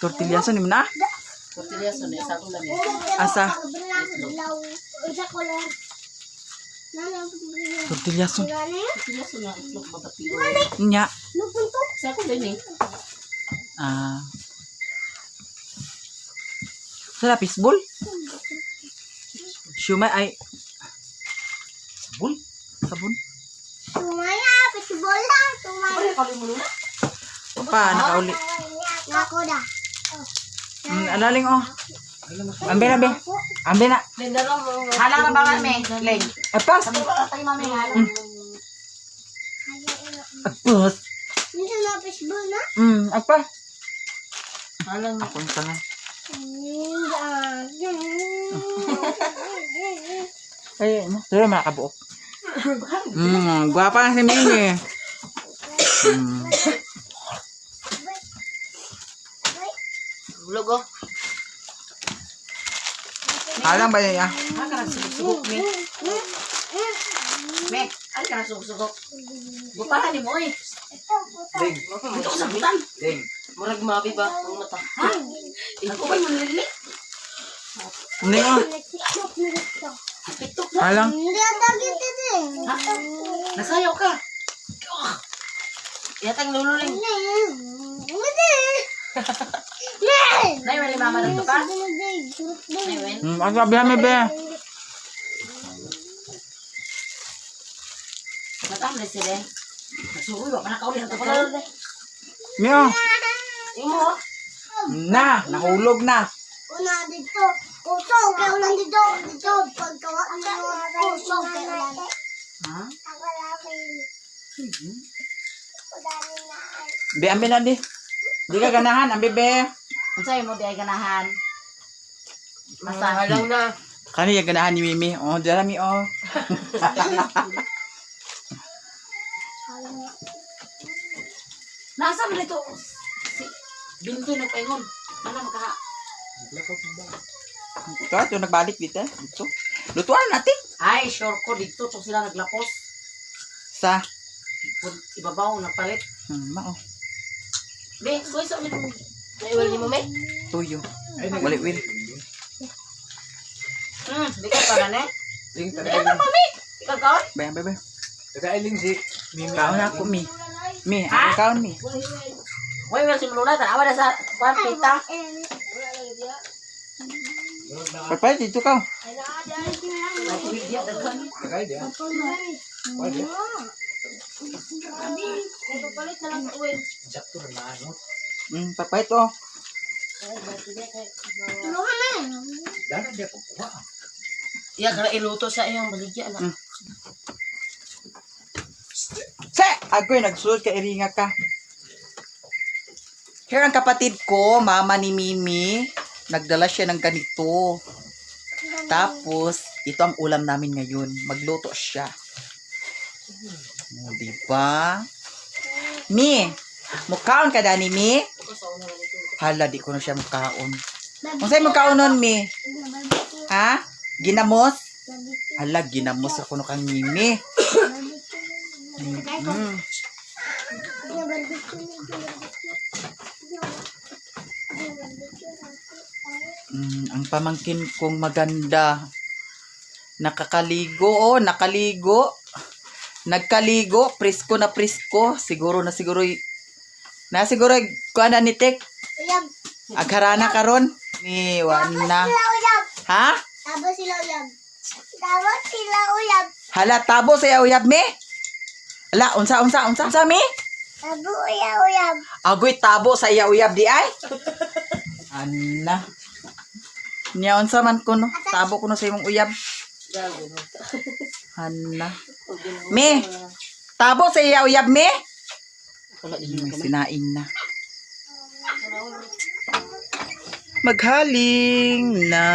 Tortilyason ni na? Tortilyason na isa ko lang. Asa? Tortilyason. Tortilyason na itlog babati. Nya. Isa ko din eh. Sala fishball? Shumay ay sabon? Sabon? Tumaya, fishball lang. Tumaya. Ano kali mo na? Pa, nakauli. Ako na. Alaling oh. Ambil na, be. Ambil na. Halang na ba kami? Leng. Apas. Sabi ko tayo mami halang. Apas. Hindi na fishball na. Apas. Halang na. Ako yung tangan. Ay, ano? Pero makakabuok. Guwapa si Mimi. Logo. Alam ba niya? Ano ka nagsugok, me? Me, ano ka nagsugok? Gupahan ni mo eh. Ding. Ito ko sabutan. Ding. Murag mabi ba ang mata? Ha? Ako ba'y manlilit? Hindi mo. TikTok na. Alang. Hindi ata kita din. Ha? Nasayaw ka. Yatang lululing. Nay, wala mama na ito ka? Nay, wen. Ang sabi namin, be. Matam na sila. Nasuroy, wala pa nakaulit. Ito pala. Mio. Imo. Na, nahulog na. Una dito. Kusog kay ulan dito. Dito pagkawa ang kusog kay ulan. Ha? Be, ambil na di. Di ka ganahan, ambil, be. Ang sa'yo mo di ay ganahan. Masahan lang na. Kani yung ganahan ni Mimi. Oh, jarami, oh. Nasa mo nito? Si Binti nagpaingon. Ano makaha? Ito, nagbalik dito. Ito. Lutuan natin. Ay, sure ko dito. So sila naglapos. Sa. Ibabaw, napalit. Mao. Be, boy, sa ulit mo. Naiwal ni mo, me? Tuyo. Wali, Will. Di ka pa na, Ling, Ito, mami! Ikaw kaon? Be, be, be. Tagailing si Mimi. Kaon na ako, Mi. Mi, ang kaon, Mi. Uy, well, si Lula, tanawa na sa kwan, tita. Pagpay, dito ka. Nagpigya, daghan. Tagay dia. Why dia? Palit na lang sa uwin. Sakto na ano. Pagpay to. Tulungan na. Dana dia ko kuha. Iya, kaya iluto sa iyong baligya na. Se! Agoy, nagsulod ka, iringa ka. Here ang kapatid ko, mama ni Mimi. Nagdala siya ng ganito. Tapos, ito ang ulam namin ngayon. Magluto siya. Diba? Mi! Mukhaon ka, Dani, Mi? Hala, di ko na siya mukhaon. Kung sa'yo mukhaon nun, Mi? Ha? Ginamos? Hala, ginamos ako no kang Mimi. Ang pamangkin kong maganda. Nakakaligo, oh, nakaligo. Nagkaligo, presko na presko. Siguro na siguro, kuha na ni Tek. Uyab. Agharana karon ni Wana. Sila uyab. Ha? Tabo sila uyab. Tabo sila uyab. Hala, tabo sa uyab, Mi? Hala, unsa, Mi? Tabo uyab. Agoy, tabo sa uyab di ay? Ana. Niya, unsa man ko no? Tabo ko no sa imong uyab. Ana. Mi, tabo sa uyab, Mi? May sinaing na. Maghaling na.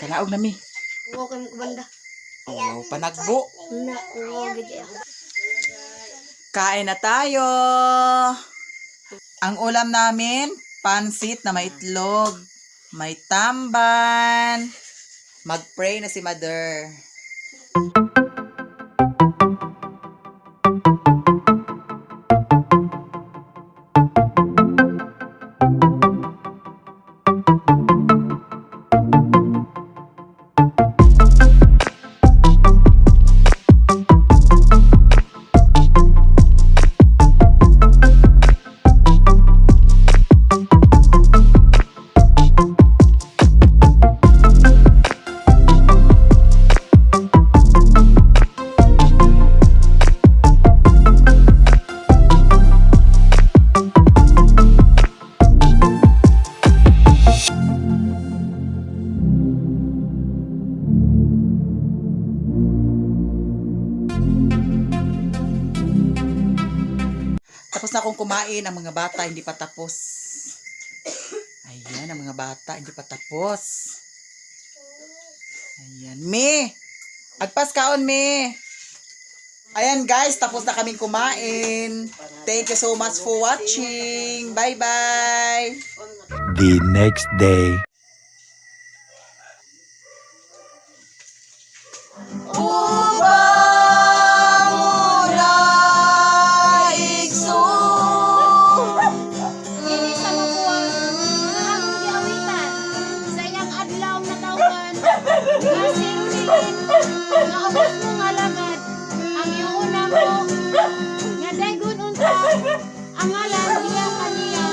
Kalaog na, Mi. Uwa ko yung banda. Oh, panagbo. Na, uwa gaya. Kain na tayo. Ang ulam namin, pansit na may itlog, may tamban. Mag-pray na si Mother. Tapos na akong kumain. Ang mga bata hindi pa tapos. Ayan, ang mga bata hindi pa tapos. Ayan. Me! Agpas kaon, me! Ayan guys, tapos na kaming kumain. Thank you so much for watching. Bye-bye! The next day. Kini sa makuwang ang giawitan sa iyang adlaw na tawhan nga sirulin nga ubos mo nga lagad ang iuna mo nga daygon unta ang ngalan iya kaniya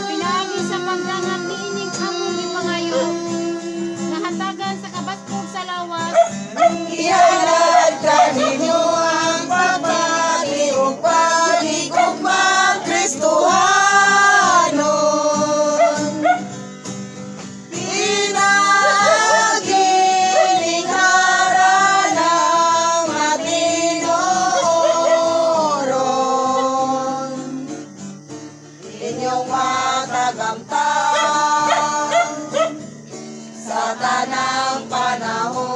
pinaagi sa pagdangat niining among gipangayo nga hatagan sa kabatkog sa lawas Ihalad ka ninyo ang pagbati o pag-ikugmang Kristohanon. Pinagiling ng matinoron. Inyong matagamtang sa tanang panahon.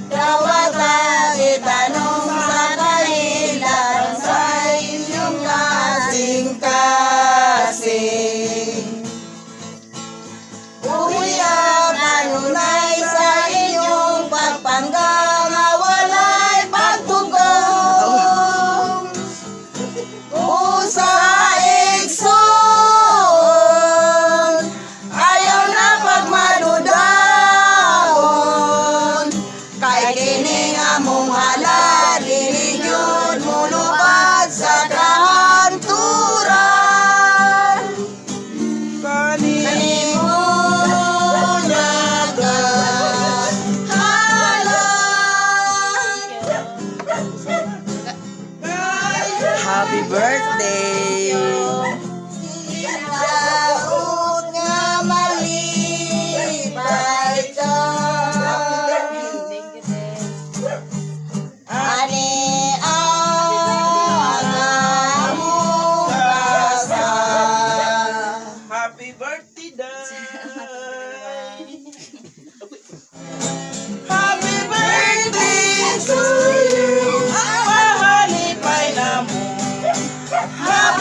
Dawat ang itanong sa kahilan sa inyong kasing-kasing. Uwi ang anunay sa inyong pagpanggang na walay pagtugong. Usa igsoon, ayaw na pagmadudahon. Kay kining among halad, dinigyod mo lubad sa kahanturan. Kanimo Happy birthday! Ilaot nga malipay ka. Ani ang among kasa. Happy birthday, Day! Happy birthday to you. Ang mahalipay na mo. Happy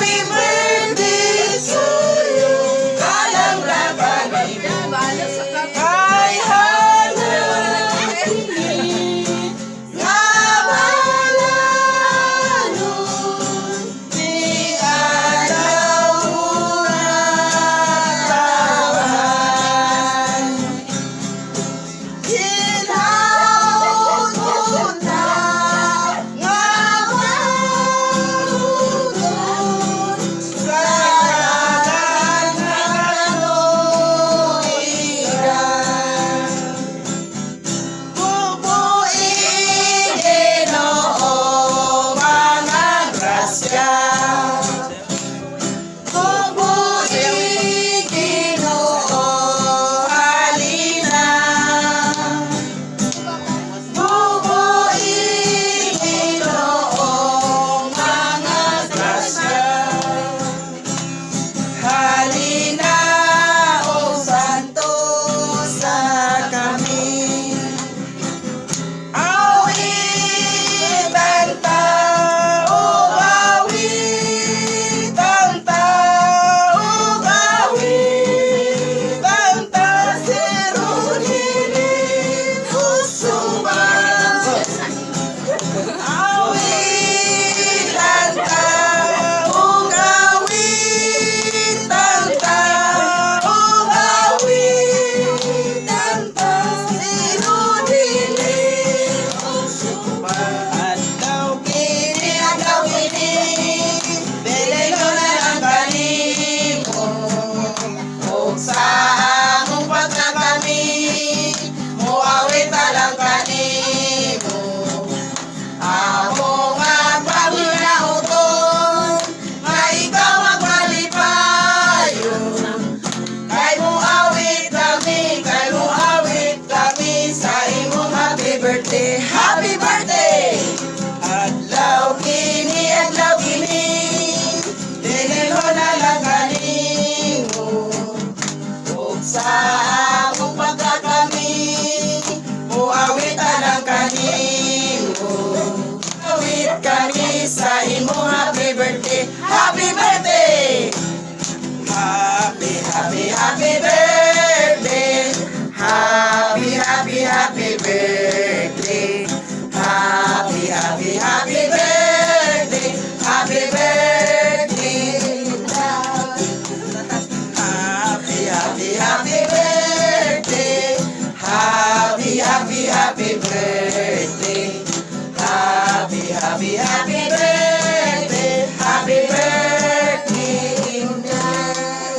happy, happy birthday. Happy birthday, Inday.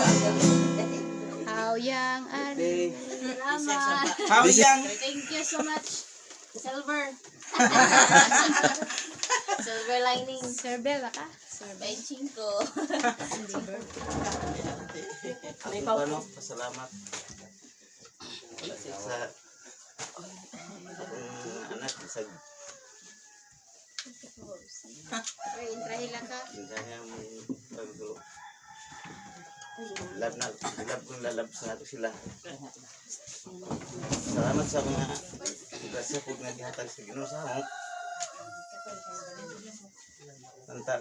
How young and salamat. How young? Thank you so much. Silver. Silver lining. Silver ka? Silver. 25. Ano, pasalamat. Sa anak, sa Intrahin lang ka. kanya mo lab kong lalab sa ato sila. Salamat sa mga grasya po nga gihatag sa Ginoo sa amo. Tanta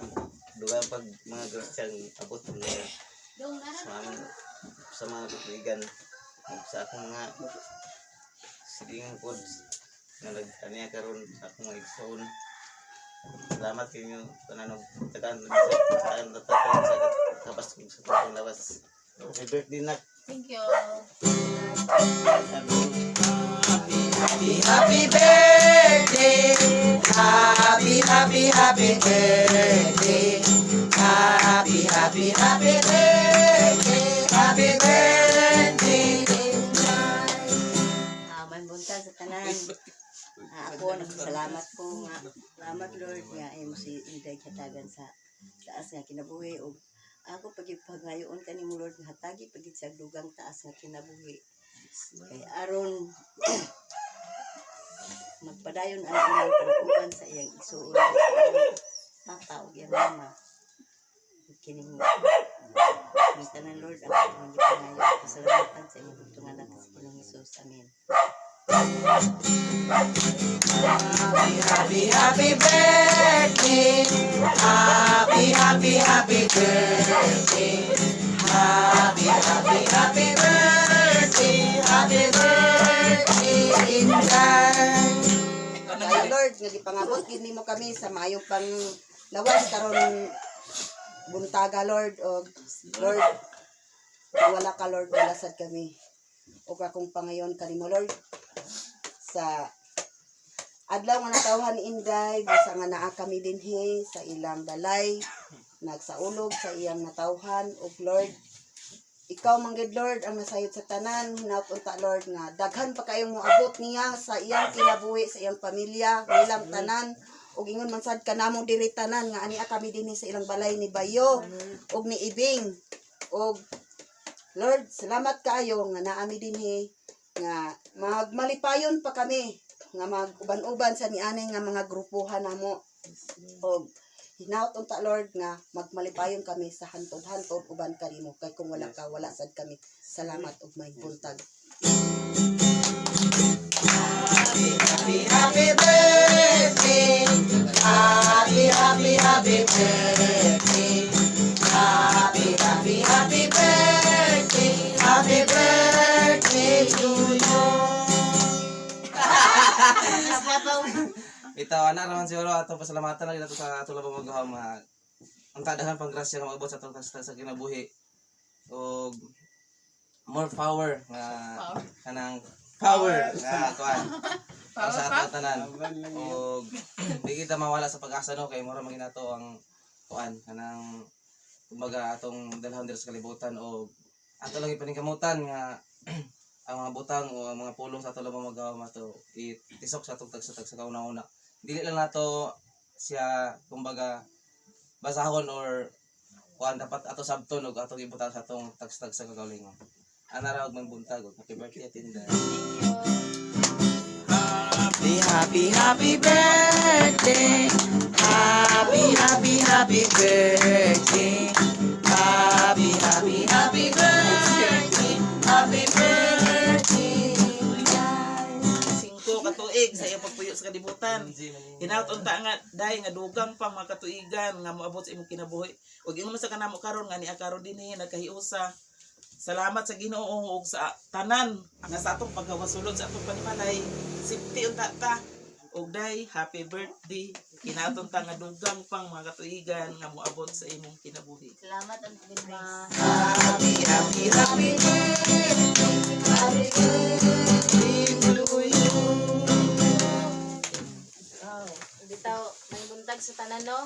duga pag mga grasyang abot mo sa mga kaibigan sa akong mga silingan pod nga nagkaniya karon sa akong mga igsoon. Salamat kayo tanan og tagaan sa kapas kong sa tong lawas. Happy birthday nak. Thank you. Happy, happy birthday. Happy, happy, happy birthday. Happy, happy, happy birthday. Happy birthday. May buntag sa tanan. Ako nagpasalamat po nga. Salamat Lord nga ay mo si Inday hatagan sa taas nga kinabuhi og ako pagipagayoon kanimo Lord nga hatagi pagit sa dugang taas nga kinabuhi. Kay aron magpadayon ang ilang panaguban sa iyang isuon. Tataw iyang mama. Kining ang tanan Lord ang atong gipangayo. Pasalamatan sa imong bugtong anak sa Ginoong Hesus. Amen. Happy, happy, happy birthday. Happy, happy, happy birthday. Happy, happy, happy birthday. Happy birthday, Inday. Kaya Lord, nga gipangabot gid nimo kami sa maayong pang lawas karon buntaga Lord og Lord kung wala ka Lord wala sad kami. Og akong pangayon kanimo Lord sa adlaw nga natawhan ni Inday basta nga naa kami dinhi sa ilang balay nagsaulog sa iyang natawhan og Lord ikaw manggid Lord ang nasayod sa tanan hinapunta Lord nga daghan pa kayong moabot niya sa iyang kinabuhi sa iyang pamilya nilang tanan og ingon man sad kanamo diri tanan nga ani kami dinhi sa ilang balay ni Bayo og ni Ibing og Lord salamat kaayo nga naami dinhi nga magmalipayon pa kami nga mag-uban-uban sa nianay nga mga grupuhan namo og hinaut unta Lord nga magmalipayon kami sa hantod-hantod uban kanimo kay kung wala ka wala sad kami salamat ug may buntag. Happy, happy, happy birthday. Happy, happy, happy birthday. Happy, happy, happy birthday. Happy birthday to you. Ito, anak naman siguro atong pasalamatan lagi nato sa atong pamagahom nga ang kadahan pang grasya nga maabot sa atong sa kinabuhi. Og more power nga kanang power nga kuan. Sa atong tanan. Og di kita mawala sa pag-asa no kay mura maginato ang kuan kanang kumbaga atong dalhon diri sa kalibutan og ato lagi paningkamutan nga ang mga butang o ang mga pulong sa ato lang mamagawa mato itisok sa atong tagsa kauna-una. Dili lang nato siya kumbaga basahon or kuan dapat ato sabton og ato ibutang sa atong tagstag sa kagalingon. Ana ra og magbuntag og happy birthday Tinday. Happy, happy, happy birthday. Happy, happy, happy birthday. Happy, happy, happy birthday. Happy birthday. Singko katuig sa iyang pagpuyo sa kalibutan. Hinaut unta nga dai nga dugang pang mga katuigan nga moabot sa imong kinabuhi. Ug ingon man sa kanamo karon nga niya karon dinhi nagkahiusa. Salamat sa Ginoo ug sa tanan nga sa atong pagkawasulod sa atong panimalay. Sipti unta ta. Ug dai happy birthday. Hinaut unta nga dugang pang mga katuigan nga moabot sa imong kinabuhi. Salamat ang Pilipinas. Happy, happy, happy birthday. Happy birthday to you. bitaw may buntag sa tanan no.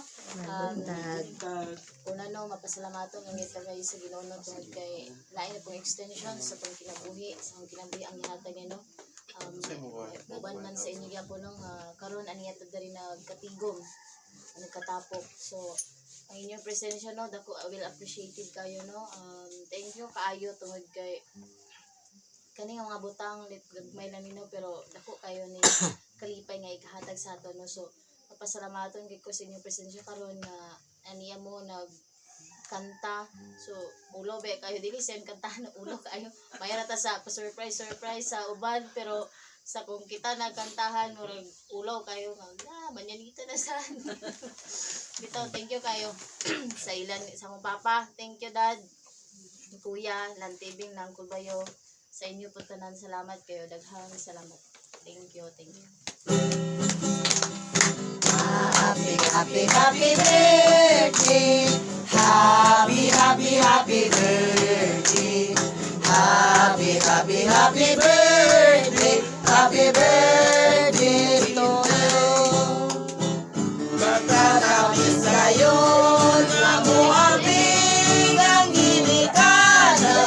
Tag. Una no mapasalamaton ang ito kayo sa Ginoo no tungod kay lain na pong extension sa pong kinabuhi sa pong kinabuhi ang ihatag no. Uban man sa inyo gyapon no karon ani ato diri nagkatigom nagkatapok. So ang inyong presensya no dako I will appreciated kayo no. Thank you kaayo tungod kay kani nga mga butang gagmay lang nino pero dako kayo ni kalipay nga ikahatag sa ato no. So papasalamaton kay ko sa inyong presensya karon nga aniya mo nagkanta. So ulo ba kayo dili sen kanta na ulo kayo mayara ta sa surprise sa uban pero sa kung kita nagkantahan murag ulo kayo nga manyanita na sa bitaw. Thank you kayo sa ilan sa mong papa. Thank you dad kuya lantibing ng Kulbayo sa inyo po tanan. Salamat kayo daghang salamat. Thank you. Happy birthday. Happy birthday. Happy birthday. Happy birthday to you. Magkakabis kayo na muabing ang ginikanan.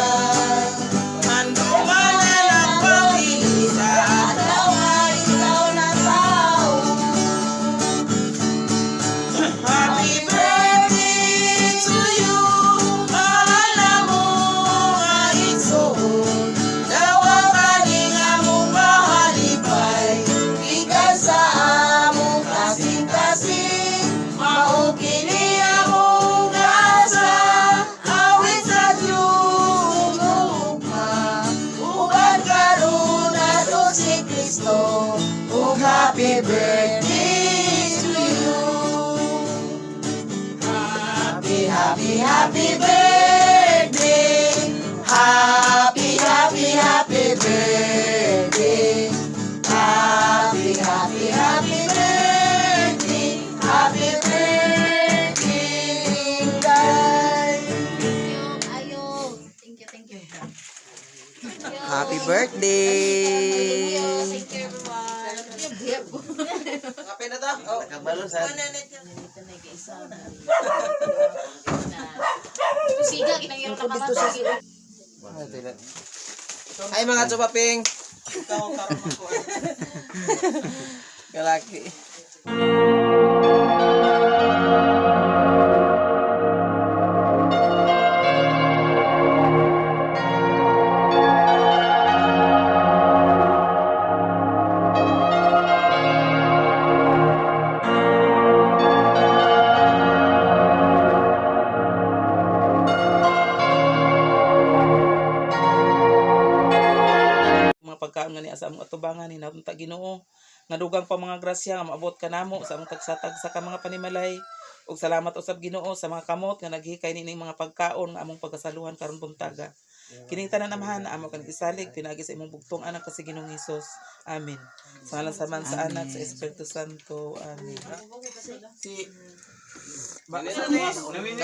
Manduman na lang pag-ibig sa araw ay ikaw na tao. Happy birthday to you. Mahal na mo nga igsoon. Dawagan among mahalipay. Ikan sa among kasing-kasing. Maukini among gasa. Awit sa Diyos ugma. Uban karon ato si Kristo. Ug happy birthday to you. Happy birthday. Happy birthday. Happy birthday. Happy birthday, guys. Thank you. Happy birthday. Thank you everyone. Kape na to. Oh, kabalo sa. Siga ginang nakamatay. Ay mga chupaping. Ikaw karon ako. Galaki. Mga pagkaon nga ni asa among atubangan ni napunta Ginoo nga dugang pa mga grasya nga maabot kanamo sa among tagsatag sa ka mga panimalay. Ug salamat usab Ginoo sa mga kamot nga naghikay nining mga pagkaon nga among pagasaluhan karon buntaga. Kining tanan amahan amo kang isalig pinagi sa imong bugtong anak kasi Ginoong Hesus. Amen. Sa ngalan sa Man sa Anak sa Espiritu Santo. Amen. Si Namini.